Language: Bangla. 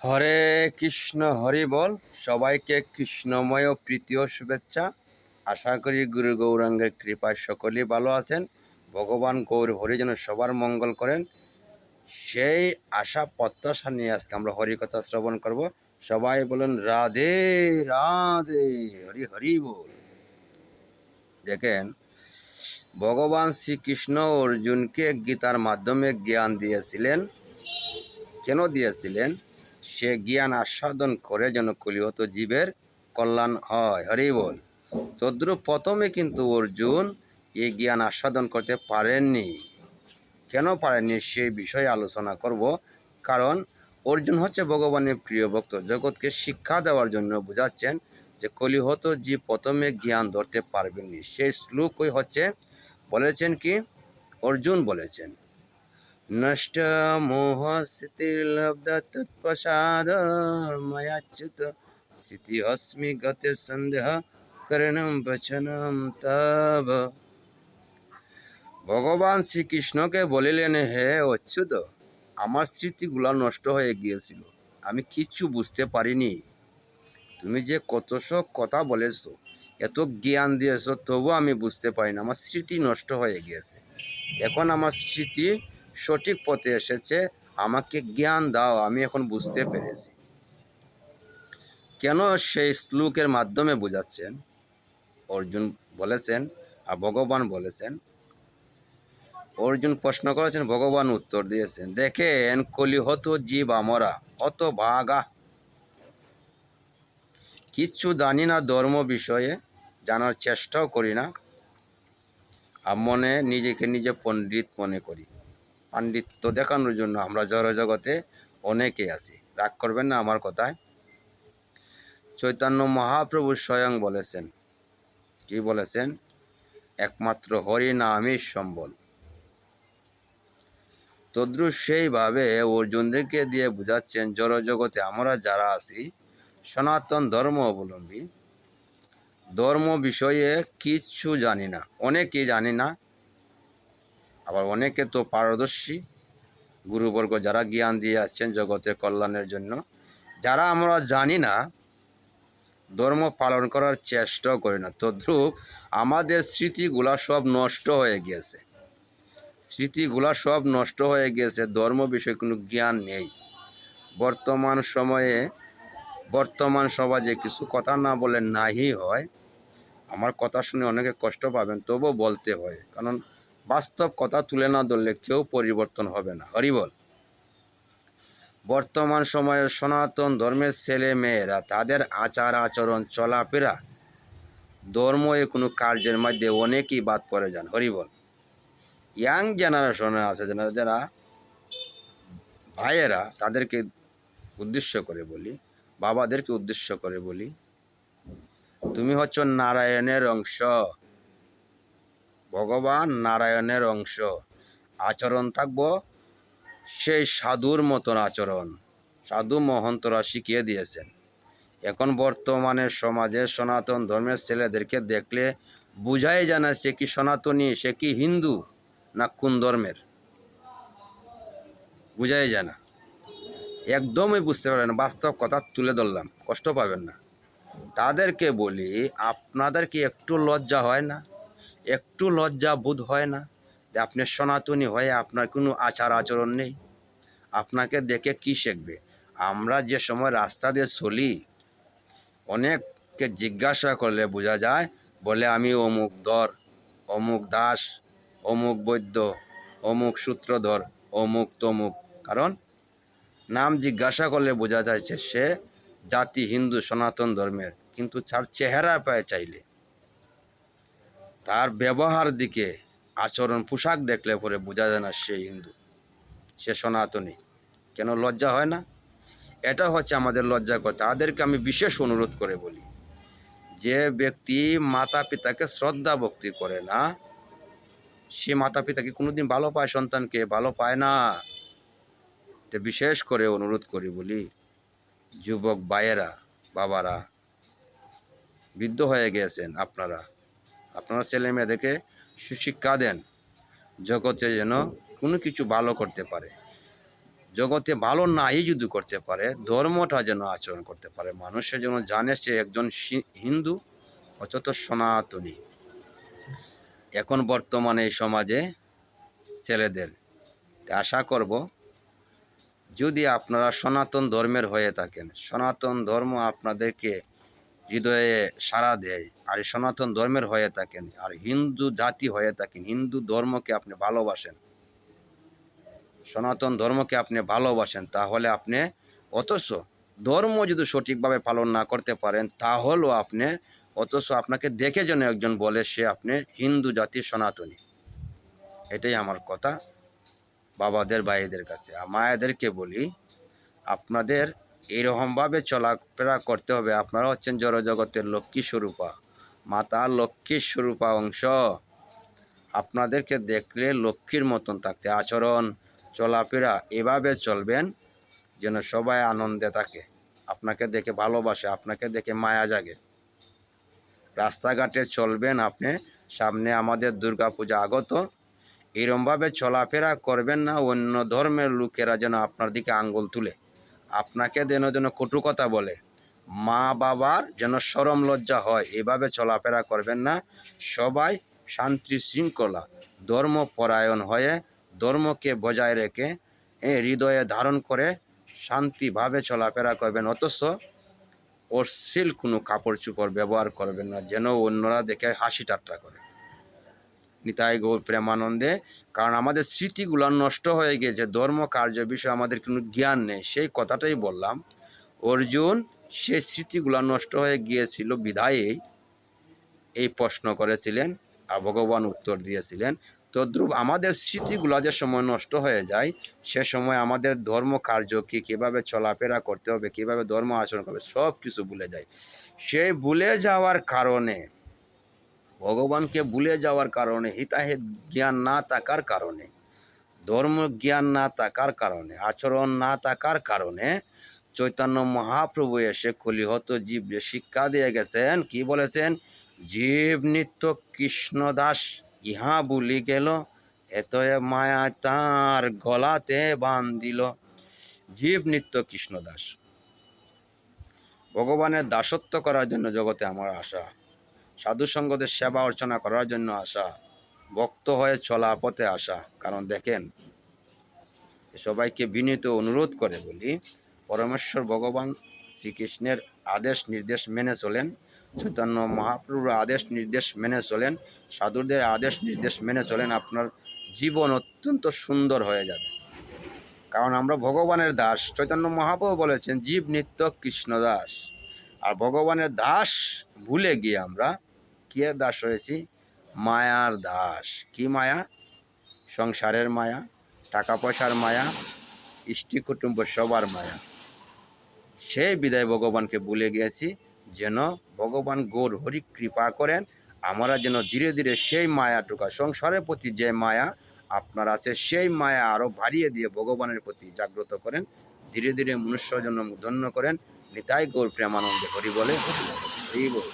হরে কৃষ্ণ হরি বল। সবাইকে কৃষ্ণময় প্রীতি ও শুভেচ্ছা। আশা করি গুরু গৌরাঙ্গের কৃপায় সকলেই ভালো আছেন। ভগবান গৌর হরি যেন সবার মঙ্গল করেন, সেই আশা প্রত্যাশা নিয়ে আজকে আমরা হরিকথা শ্রবণ করব। সবাই বলুন রাধে রাধে, হরি হরি বল। দেখেন, ভগবান শ্রীকৃষ্ণ অর্জুনকে গীতার মাধ্যমে জ্ঞান দিয়েছিলেন। কেন দিয়েছিলেন? সে জ্ঞান আস্বাদন করে যেন কলিহত জীবের কল্যাণ হয়। হরি বল। তদ্রূপ প্রথমে কিন্তু অর্জুন এই জ্ঞান আস্বাদন করতে পারেননি। কেন পারেননি সেই বিষয়ে আলোচনা করব। কারণ অর্জুন হচ্ছে ভগবানের প্রিয় ভক্ত, জগৎকে শিক্ষা দেওয়ার জন্য বোঝাচ্ছেন যে কলিহত জীব প্রথমে জ্ঞান ধরতে পারবেননি। সেই শ্লোকই হচ্ছে বলেছেন কি, অর্জুন বলেছেন, নষ্ট মোহ স্থিতির্লব্ধ তৎপ্রসাদ ময়াচ্যুত স্থিতি অস্মি গতে সন্দেহ করণম বচনম তব। ভগবান শ্রীকৃষ্ণকে বলিলেন, হে অচ্যুত, আমার স্মৃতিগুলো নষ্ট হয়ে গিয়েছিল, আমি কিচ্ছু বুঝতে পারিনি। তুমি যে কত সব কথা বলেছ, এত জ্ঞান দিয়েছ, তবু আমি বুঝতে পারি না, আমার স্মৃতি নষ্ট হয়ে গিয়েছে। এখন আমার স্মৃতি সঠিক পথে এসেছে, আমাকে জ্ঞান দাও, আমি এখন বুঝতে পেরেছি। কেন সেই শ্লোকের মাধ্যমে বোঝাচ্ছেন? অর্জুন বলেছেন আর ভগবান বলেছেন। অর্জুন প্রশ্ন করেছেন, ভগবান উত্তর দিয়েছেন। দেখেন, কলিহত জীব আমরা হত ভাগা, কিচ্ছু জানি না ধর্ম বিষয়ে, জানার চেষ্টাও করি না, আর মনে নিজেকে নিজে পণ্ডিত মনে করি। পাণ্ডিত্য দেখানোর জন্য আমরা জড়জগতে অনেকে আছি। রাগ করবেন না আমার কথায়। চৈতন্য মহাপ্রভু স্বয়ং বলেছেন, কি বলেছেন? একমাত্র হরি নামই সম্বল। তদ্রুপ সেইভাবে অর্জুনদেরকে দিয়ে বোঝাচ্ছেন, জড়জগতে আমরা যারা আছি সনাতন ধর্ম অবলম্বী, ধর্ম বিষয়ে কিচ্ছু জানি না। অনেকেই জানি না, আবার অনেকে তো পারদর্শী। গুরুবর্গ যারা জ্ঞান দিয়ে আসছেন জগতের কল্যাণের জন্য, যারা আমরা জানি না, ধর্ম পালন করার চেষ্টাও করি না। তদ্রূপ আমাদের স্মৃতিগুলা সব নষ্ট হয়ে গিয়েছে, স্মৃতিগুলা সব নষ্ট হয়ে গিয়েছে, ধর্ম বিষয়ে কোনো জ্ঞান নেই। বর্তমান সময়ে, বর্তমান সমাজে কিছু কথা না বলে নাহি হয়। আমার কথা শুনে অনেকে কষ্ট পাবেন, তবুও বলতে হয়, কারণ বাস্তব কথা তুলে না ধরলে কেউ পরিবর্তন হবে না। হরিবল। বর্তমান সময়ের সনাতন ধর্মের ছেলে মেয়েরা তাদের আচার আচরণ চলাফেরা ধর্ম কোনো কার্যের মধ্যে অনেকেই বাদ পড়ে যান। হরিবল। ইয়াং জেনারেশনে আছে যারা ভাইয়েরা, তাদেরকে উদ্দেশ্য করে বলি, বাবাদেরকে উদ্দেশ্য করে বলি, তুমি হচ্ছ নারায়ণের অংশ, ভগবান নারায়ণের অংশ। আচরণ থাকবো সেই সাধুর মতন আচরণ, সাধু মহন্তরা শিখিয়ে দিয়েছেন। এখন বর্তমানের সমাজে সনাতন ধর্মের ছেলেদেরকে দেখলে বুঝাই যায় না সে কি সনাতনী, সে কি হিন্দু না কোন ধর্মের, বুঝাই যায় না, একদমই বুঝতে পারবেন না। বাস্তব কথা তুলে ধরলাম, কষ্ট পাবেন না। তাদেরকে বলি, আপনাদের কি একটু লজ্জা হয় না, একটু লজ্জা বোধ হয় না যে আপনি সনাতনী হয়ে আপনার কোনো আচার আচরণ নেই? আপনাকে দেখে কি শিখবে? আমরা যে সময় রাস্তা দিয়ে চলি, অনেককে জিজ্ঞাসা করলে বোঝা যায়, বলে আমি অমুক ধর, অমুক দাস, অমুক বৈদ্য, অমুক সূত্রধর, অমুক তমুক। কারণ নাম জিজ্ঞাসা করলে বোঝা যাচ্ছে সে জাতি হিন্দু সনাতন ধর্মের, কিন্তু তার চেহারা পায় চাইলে, তার ব্যবহার দিকে, আচরণ পোশাক দেখলে পরে বোঝা যায় না সে হিন্দু, সে সনাতনী। কেন লজ্জা হয় না? এটা হচ্ছে আমাদের লজ্জা কথা। তাদেরকে আমি বিশেষ অনুরোধ করে বলি, যে ব্যক্তি মাতা পিতাকে শ্রদ্ধা ভক্তি করে না, সে মাতা পিতাকে কোনোদিন ভালো পায়, সন্তানকে ভালো পায় না। তো বিশেষ করে অনুরোধ করি বলি, যুবক ভাইয়েরা, বাবারা, বৃদ্ধ হয়ে গিয়েছেন আপনারা, আপনারা ছেলে মেয়েদেরকে সুশিক্ষা দেন, জগতে যেন কোনো কিছু ভালো করতে পারে। জগতে ভালো নাই যদি করতে পারে, ধর্মটা যেন আচরণ করতে পারে, মানুষের যেন জানে সে একজন হিন্দু অথচ সনাতনী। এখন বর্তমানে এই সমাজে ছেলেদের আশা করব, যদি আপনারা সনাতন ধর্মের হয়ে থাকেন, সনাতন ধর্ম আপনাদেরকে হৃদয়ে সাড়া দেয়, আর সনাতন ধর্মের হয়ে থাকেন, আর হিন্দু জাতি হয়ে থাকেন, হিন্দু ধর্মকে আপনি ভালোবাসেন, সনাতন ধর্মকে আপনি ভালোবাসেন, তাহলে আপনি অথচ ধর্ম যদি সঠিকভাবে পালন না করতে পারেন, তাহলেও আপনি অথচ আপনাকে দেখে যেন একজন বলে সে আপনি হিন্দু জাতির সনাতনী। এটাই আমার কথা বাবাদের ভাইদের কাছে। আর মায়েদেরকে বলি, আপনাদের এইরকমভাবে চলাফেরা করতে হবে। আপনারা হচ্ছেন জড়জগতের লক্ষ্মী স্বরূপা, মাতা লক্ষ্মী স্বরূপা অংশ। আপনাদেরকে দেখলে লক্ষ্মীর মতন থাকতে, আচরণ চলাফেরা এভাবে চলবেন যেন সবাই আনন্দে থাকে, আপনাকে দেখে ভালোবাসে, আপনাকে দেখে মায়া জাগে। রাস্তাঘাটে চলবেন আপনি, সামনে আমাদের দুর্গাপূজা আগত, এরমভাবে চলাফেরা করবেন না অন্য ধর্মের লোকেরা যেন আপনার দিকে আঙ্গুল তুলে, আপনাকে যেন কটু কথা বলে, মা বাবার যেন শরম লজ্জা হয়, এভাবে চলাফেরা করবেন না। সবাই শান্তি শৃঙ্খলা ধর্মপরায়ণ হয়ে ধর্মকে বজায় রেখে হৃদয়ে ধারণ করে শান্তিভাবে চলাফেরা করবেন, অথচ অশ্লীল কোনো কাপড় চোপড় ব্যবহার করবেন না, যেন অন্যরা দেখে হাসি ঠাট্টা করে। নিতাই গৌর প্রেমানন্দে। কারণ আমাদের স্মৃতিগুলো নষ্ট হয়ে গিয়েছে, ধর্ম কার্য বিষয়ে আমাদের কোনো জ্ঞান নেই। সেই কথাটাই বললাম, অর্জুন সেই স্মৃতিগুলো নষ্ট হয়ে গিয়েছিল বিধায়েই এই প্রশ্ন করেছিলেন, আর ভগবান উত্তর দিয়েছিলেন। তদ্রূপ আমাদের স্মৃতিগুলো যে সময় নষ্ট হয়ে যায়, সে সময় আমাদের ধর্ম কার্য কী, কীভাবে চলাফেরা করতে হবে, কীভাবে ধর্ম আচরণ করবে, সব কিছু ভুলে যায়। সেই ভুলে যাওয়ার কারণে, ভগবানকে ভুলে যাওয়ার কারণে, হিতাহিত জ্ঞান না থাকার কারণে, ধর্ম জ্ঞান না থাকার কারণে, আচরণ না থাকার কারণে চৈতন্য মহাপ্রভু এসে কলিহত জীবকে শিক্ষা দিয়ে গেছেন। কি বলেছেন? জীব নিত্য কৃষ্ণদাস ইহা বলি গেল, এতএ মায়া তার গলাতে বান্ধিল। জীব নিত্য কৃষ্ণদাস, ভগবানের দাসত্ব করার জন্য জগতে আমার আশা, সাধুসঙ্গদের সেবা অর্চনা করার জন্য আসা, ভক্ত হয়ে চলা পথে আসা। কারণ দেখেন, সবাইকে বিনীত অনুরোধ করে বলি, পরমেশ্বর ভগবান শ্রীকৃষ্ণের আদেশ নির্দেশ মেনে চলেন, চৈতন্য মহাপ্রভুর আদেশ নির্দেশ মেনে চলেন, সাধুদের আদেশ নির্দেশ মেনে চলেন, আপনার জীবন অত্যন্ত সুন্দর হয়ে যাবে। কারণ আমরা ভগবানের দাস। চৈতন্য মহাপ্রভু বলেছেন জীব নিত্য কৃষ্ণ দাস। আর ভগবানের দাস ভুলে গিয়ে আমরা কে দাস হয়েছি? মায়ার দাস। কি মায়া? সংসারের মায়া, টাকা পয়সার মায়া, ইষ্টি কুটুম্ব সবার মায়া। সেই বিদায় ভগবানকে ভুলে গিয়েছি। যেন ভগবান গৌর হরি কৃপা করেন, আমরা যেন ধীরে ধীরে সেই মায়াটুকা, সংসারের প্রতি যে মায়া আপনার আছে, সেই মায়া আরও বাড়িয়ে দিয়ে ভগবানের প্রতি জাগ্রত করেন, ধীরে ধীরে মনুষ্য জন্ম ধন্য করেন। নিতাই গৌর প্রেমানন্দে হরি বলে হরি বল।